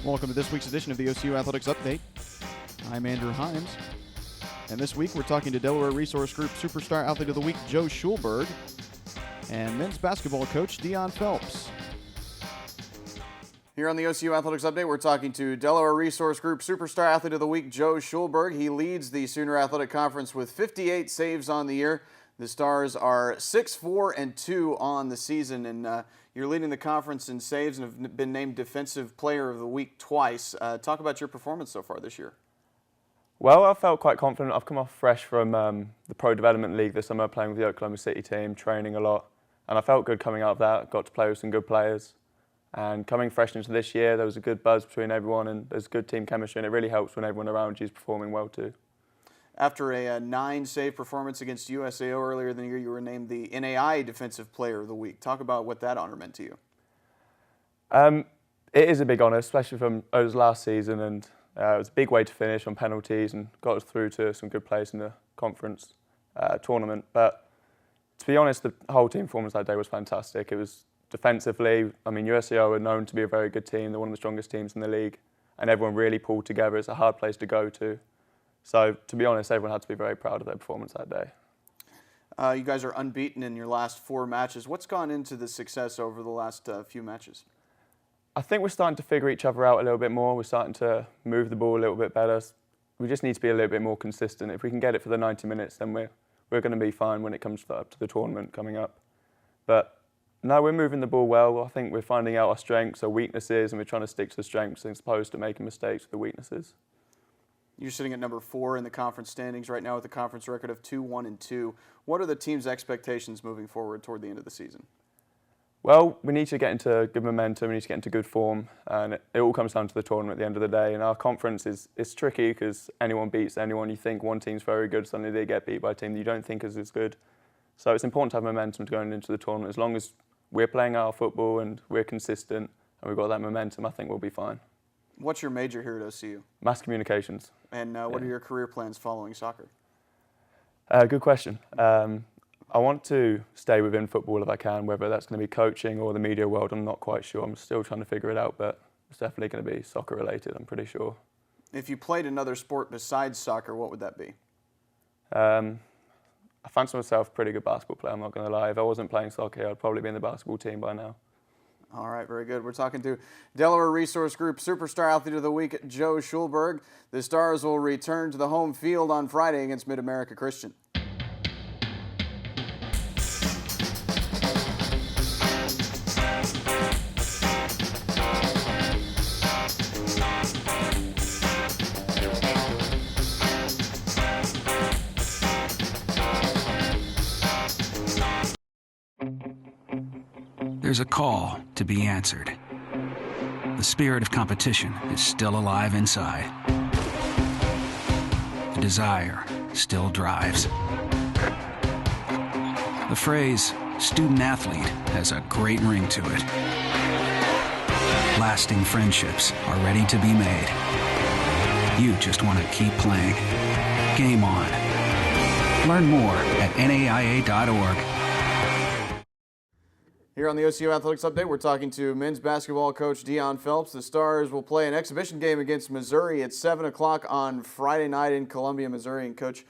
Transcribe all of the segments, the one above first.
Welcome to this week's edition of the OCU Athletics Update. I'm Andrew Himes, and this week we're talking to Delaware Resource Group Superstar Athlete of the Week Joe Shulberg and men's basketball coach Dionne Phelps. Here on the OCU Athletics Update, we're talking to Delaware Resource Group Superstar Athlete of the Week Joe Shulberg. He leads the Sooner Athletic Conference with 58 saves on the year. The Stars are 6-4-2 on the season, and you're leading the conference in saves and have been named Defensive Player of the Week twice. Talk about your performance so far this year. Well, I felt quite confident. I've come off fresh from the Pro Development League this summer, playing with the Oklahoma City team, training a lot, and I felt good coming out of that. Got to play with some good players, and coming fresh into this year, there was a good buzz between everyone, and there's good team chemistry, and it really helps when everyone around you is performing well too. After a 9-save performance against USAO earlier in the year, you were named the NAI Defensive Player of the Week. Talk about what that honor meant to you. It is a big honour, especially from us last season, and it was a big way to finish on penalties and got us through to some good plays in the conference tournament. But to be honest, the whole team performance that day was fantastic. It was defensively, I mean, USAO are known to be a very good team. They're one of the strongest teams in the league, and everyone really pulled together. It's a hard place to go to. So, to be honest, everyone had to be very proud of their performance that day. You guys are unbeaten in your last 4 matches. What's gone into the success over the last few matches? I think we're starting to figure each other out a little bit more. We're starting to move the ball a little bit better. We just need to be a little bit more consistent. If we can get it for the 90 minutes, then we're going to be fine when it comes to the tournament coming up. But no, we're moving the ball well. I think we're finding out our strengths, our weaknesses, and we're trying to stick to the strengths as opposed to making mistakes with the weaknesses. You're sitting at number 4 in the conference standings right now with a conference record of 2-1-2. What are the team's expectations moving forward toward the end of the season? Well, we need to get into good momentum, we need to get into good form, and it all comes down to the tournament at the end of the day. And our conference is tricky because anyone beats anyone. You think one team's very good, suddenly they get beat by a team that you don't think is as good. So it's important to have momentum going into the tournament. As long as we're playing our football and we're consistent and we've got that momentum, I think we'll be fine. What's your major here at OCU? Mass communications. And what are your career plans following soccer? Good question. I want to stay within football if I can, whether that's going to be coaching or the media world, I'm not quite sure. I'm still trying to figure it out, but it's definitely going to be soccer related, I'm pretty sure. If you played another sport besides soccer, what would that be? I fancy myself a pretty good basketball player, I'm not going to lie. If I wasn't playing soccer, I'd probably be in the basketball team by now. All right, very good. We're talking to Delaware Resource Group Superstar Athlete of the Week, Joe Shulberg. The Stars will return to the home field on Friday against Mid-America Christian. There's a call to be answered. The spirit of competition is still alive inside. The desire still drives. The phrase student athlete has a great ring to it. Lasting friendships are ready to be made. You just want to keep playing. Game on. Learn more at naia.org. Here on the OCU Athletics Update, we're talking to men's basketball coach Dionne Phelps. The Stars will play an exhibition game against Missouri at 7 o'clock on Friday night in Columbia, Missouri. And Coach,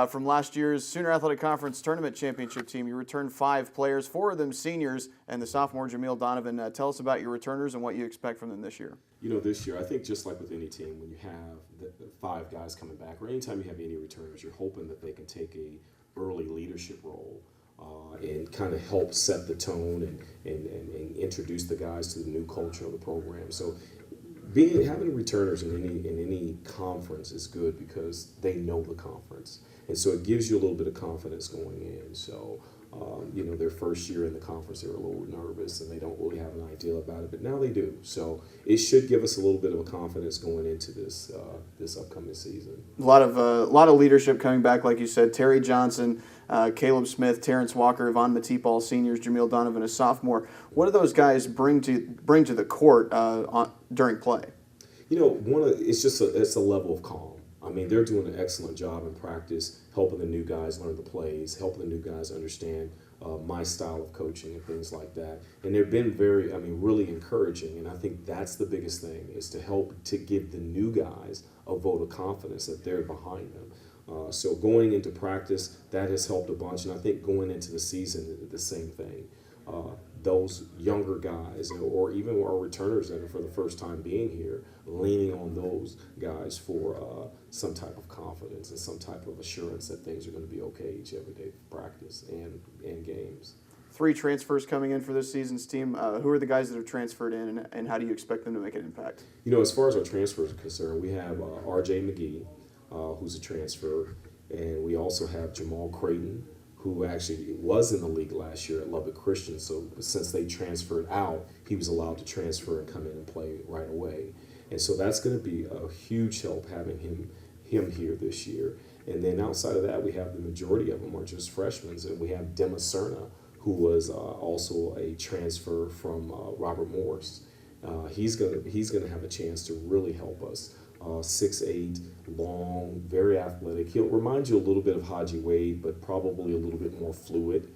from last year's Sooner Athletic Conference Tournament Championship team, you returned 5 players, 4 of them seniors, and the sophomore Jamil Donovan. Tell us about your returners and what you expect from them this year. You know, this year, I think just like with any team, when you have the 5 guys coming back, or anytime you have any returners, you're hoping that they can take a early leadership role. And kind of help set the tone and introduce the guys to the new culture of the program. So having returners in any conference is good because they know the conference. And so it gives you a little bit of confidence going in. So, you know, their first year in the conference, they were a little nervous and they don't really have an idea about it, but now they do. So it should give us a little bit of a confidence going into this this upcoming season. A lot of leadership coming back, like you said. Terry Johnson, Caleb Smith, Terrence Walker, Yvonne Matip, all seniors, Jamil Donovan, a sophomore. What do those guys bring to the court during play? You know, it's a level of calm. I mean, they're doing an excellent job in practice, helping the new guys learn the plays, helping the new guys understand my style of coaching and things like that. And they've been really encouraging. And I think that's the biggest thing, is to help to give the new guys a vote of confidence that they're behind them. So going into practice, that has helped a bunch. And I think going into the season, the same thing. Those younger guys, or even our returners that are for the first time being here, leaning on those guys for some type of confidence and some type of assurance that things are going to be okay each every day for practice and games. 3 transfers coming in for this season's team. Who are the guys that have transferred in, and how do you expect them to make an impact? As far as our transfers are concerned, we have R.J. McGee, who's a transfer, and we also have Jamal Creighton, who actually was in the league last year at Lubbock Christian. So since they transferred out, he was allowed to transfer and come in and play right away. And so that's going to be a huge help having him here this year. And then outside of that, we have the majority of them are just freshmen. And we have Dema Serna, who was also a transfer from Robert Morris. He's gonna have a chance to really help us. 6'8", long, very athletic. He'll remind you a little bit of Haji Wade, but probably a little bit more fluid.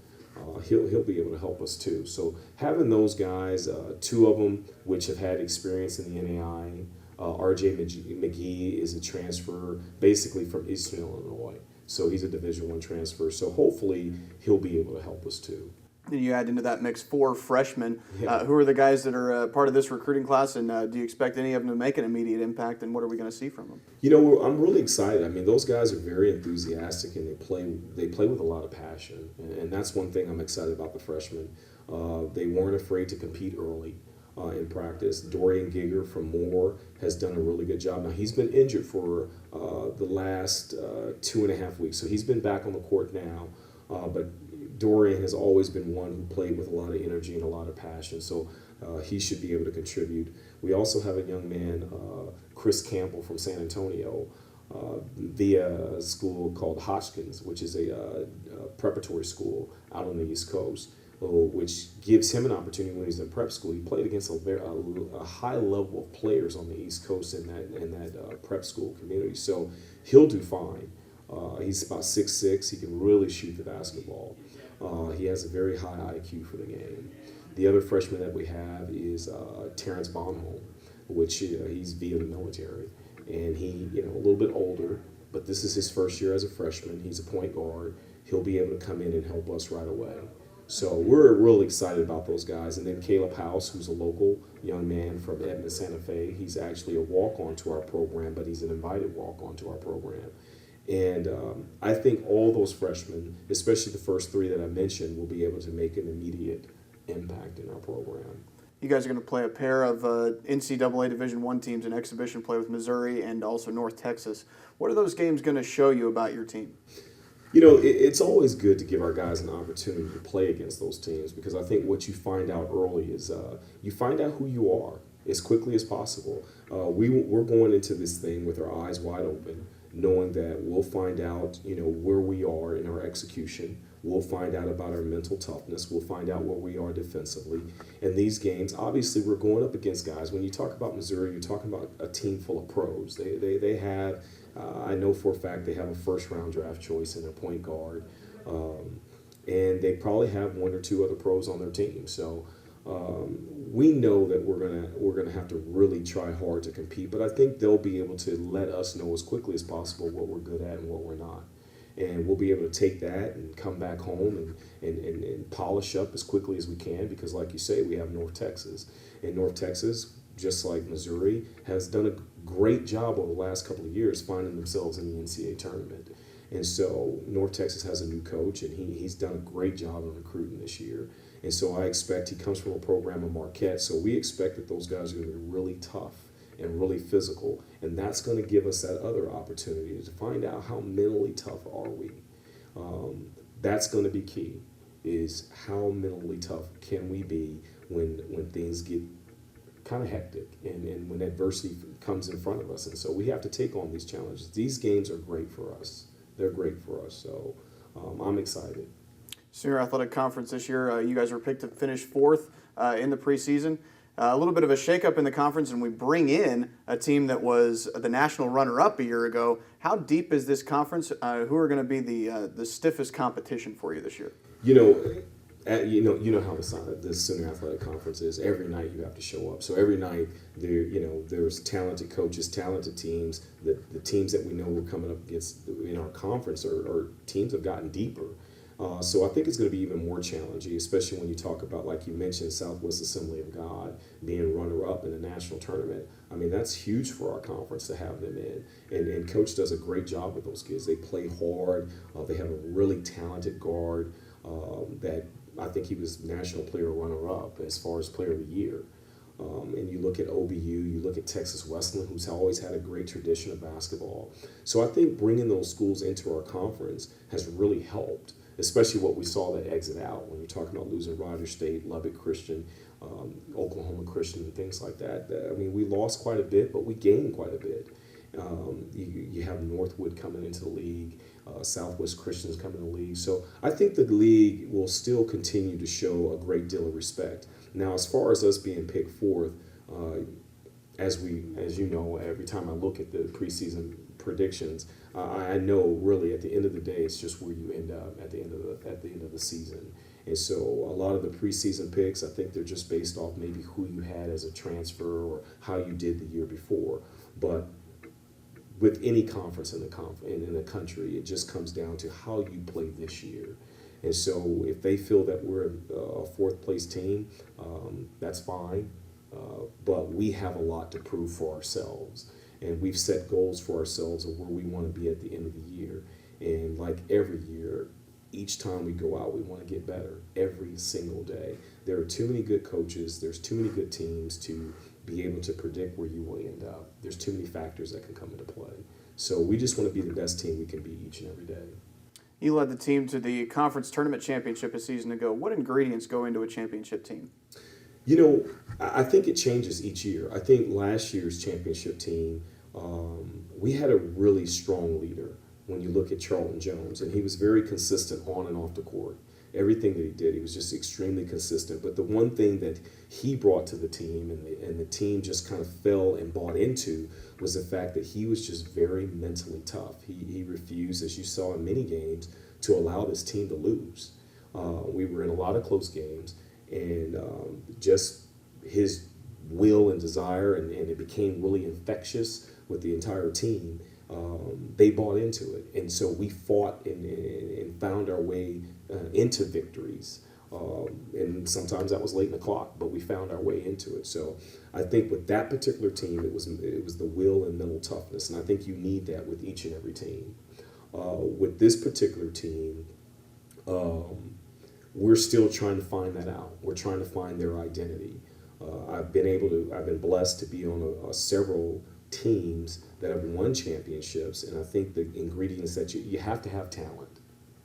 He'll be able to help us too. So having those guys, 2 of them which have had experience in the NAI. R.J. McGee is a transfer basically from Eastern Illinois. So he's a Division I transfer. So hopefully he'll be able to help us too. And you add into that mix 4 freshmen. Yeah. Who are the guys that are part of this recruiting class, and do you expect any of them to make an immediate impact, and what are we going to see from them? I'm really excited. I mean, those guys are very enthusiastic, and they play with a lot of passion, and that's one thing I'm excited about the freshmen. They weren't afraid to compete early in practice. Dorian Giger from Moore has done a really good job. Now, he's been injured for the last 2.5 weeks, so he's been back on the court now, but Dorian has always been one who played with a lot of energy and a lot of passion, so he should be able to contribute. We also have a young man, Chris Campbell from San Antonio, via a school called Hotchkiss, which is a preparatory school out on the East Coast, which gives him an opportunity when he's in prep school. He played against a high level of players on the East Coast in that prep school community, so he'll do fine. He's about 6'6". He can really shoot the basketball. He has a very high IQ for the game. The other freshman that we have is Terrence Bonholm, which he's via the military. And he, a little bit older, but this is his first year as a freshman. He's a point guard. He'll be able to come in and help us right away. So we're really excited about those guys. And then Caleb House, who's a local young man from Edmond, Santa Fe. He's actually a walk-on to our program, but he's an invited walk-on to our program. And I think all those freshmen, especially the first 3 that I mentioned, will be able to make an immediate impact in our program. You guys are going to play a pair of NCAA Division I teams in exhibition play with Missouri and also North Texas. What are those games going to show you about your team? It's always good to give our guys an opportunity to play against those teams, because I think what you find out early is you find out who you are as quickly as possible. We're going into this thing with our eyes wide open, knowing that we'll find out, where we are in our execution. We'll find out about our mental toughness. We'll find out where we are defensively. In these games, obviously, we're going up against guys. When you talk about Missouri, you're talking about a team full of pros. They have, I know for a fact, they have a first-round draft choice in their point guard. And they probably have 1 or 2 other pros on their team. So we know that we're gonna have to really try hard to compete, but I think they'll be able to let us know as quickly as possible what we're good at and what we're not. And we'll be able to take that and come back home and polish up as quickly as we can, because like you say, we have North Texas. And North Texas, just like Missouri, has done a great job over the last couple of years finding themselves in the NCAA tournament. And so North Texas has a new coach, and he's done a great job of recruiting this year. And so I expect he comes from a program in Marquette, so we expect that those guys are going to be really tough and really physical, and that's going to give us that other opportunity to find out how mentally tough are we. That's going to be key, is how mentally tough can we be when things get kind of hectic and when adversity comes in front of us. And so we have to take on these challenges. These games are great for us. They're great for us, so I'm excited. Senior Athletic Conference this year, you guys were picked to finish 4th in the preseason. A little bit of a shakeup in the conference, and we bring in a team that was the national runner-up a year ago. How deep is this conference? Who are going to be the stiffest competition for you this year? You know how the Center Athletic Conference is. Every night you have to show up. So every night there's talented coaches, talented teams. The teams that we know we're coming up against in our conference are teams have gotten deeper. So I think it's going to be even more challenging, especially when you talk about, like you mentioned, Southwest Assembly of God being runner-up in the national tournament. I mean, that's huge for our conference to have them in. And Coach does a great job with those kids. They play hard. They have a really talented guard that I think he was national player runner-up as far as player of the year. And you look at OBU, you look at Texas Wesleyan, who's always had a great tradition of basketball. So I think bringing those schools into our conference has really helped, especially what we saw that exit out when you're talking about losing Rogers State, Lubbock Christian, Oklahoma Christian, and things like that. I mean, we lost quite a bit, but we gained quite a bit. You have Northwood coming into the league, Southwest Christians coming in the league. So I think the league will still continue to show a great deal of respect. Now, as far as us being picked fourth, as you know, every time I look at the preseason predictions, I know really at the end of the day, it's just where you end up at the end of the season. And so a lot of the preseason picks, I think they're just based off maybe who you had as a transfer or how you did the year before. But with any conference in the country, it just comes down to how you play this year. And so if they feel that we're a fourth place team, that's fine. But we have a lot to prove for ourselves. And we've set goals for ourselves of where we want to be at the end of the year. And like every year, each time we go out, we want to get better every single day. There are too many good coaches. There's too many good teams to be able to predict where you will end up. There's too many factors that can come into play. So we just want to be the best team we can be each and every day. You led the team to the conference tournament championship a season ago. What ingredients go into a championship team? I think it changes each year. I think last year's championship team, we had a really strong leader when you look at Charlton Jones, and he was very consistent on and off the court. Everything that he did, he was just extremely consistent. But the one thing that he brought to the team and the team just kind of fell and bought into was the fact that he was just very mentally tough. He refused, as you saw in many games, to allow this team to lose. We were in a lot of close games, and just his will and desire, and it became really infectious with the entire team. They bought into it, and so we fought and found our way into victories. And sometimes that was late in the clock, but we found our way into it. So I think with that particular team, it was the will and mental toughness, and I think you need that with each and every team. With this particular team, we're still trying to find that out. We're trying to find their identity. I've been blessed to be on several teams that have won championships, and I think the ingredients that you have to have talent.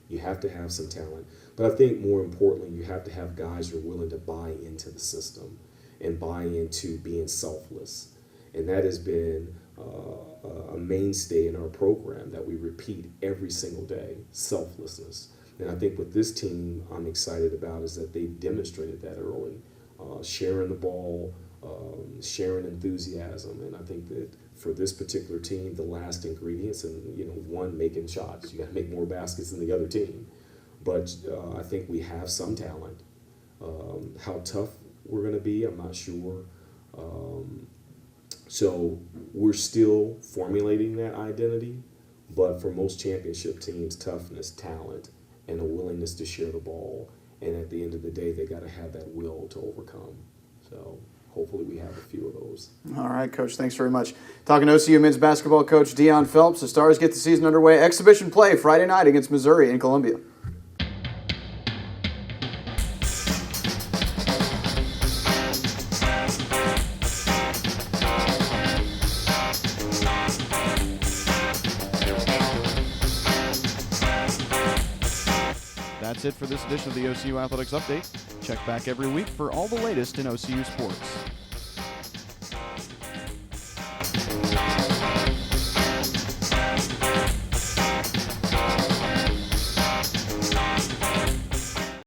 You have to have some talent. But I think more importantly, you have to have guys who are willing to buy into the system and buy into being selfless. And that has been a mainstay in our program that we repeat every single day, selflessness. And I think with this team, I'm excited about is that they demonstrated that early, sharing the ball, sharing enthusiasm. And I think that for this particular team, the last ingredients, and one, making shots. You got to make more baskets than the other team. But I think we have some talent. How tough we're going to be, I'm not sure. So we're still formulating that identity. But for most championship teams, toughness, talent, and a willingness to share the ball. And at the end of the day, they got to have that will to overcome. So hopefully we have a few of those. All right, Coach, thanks very much. Talking to OCU men's basketball coach Dionne Phelps. The Stars get the season underway. Exhibition play Friday night against Missouri in Columbia. That's it for this edition of the OCU Athletics Update. Check back every week for all the latest in OCU sports.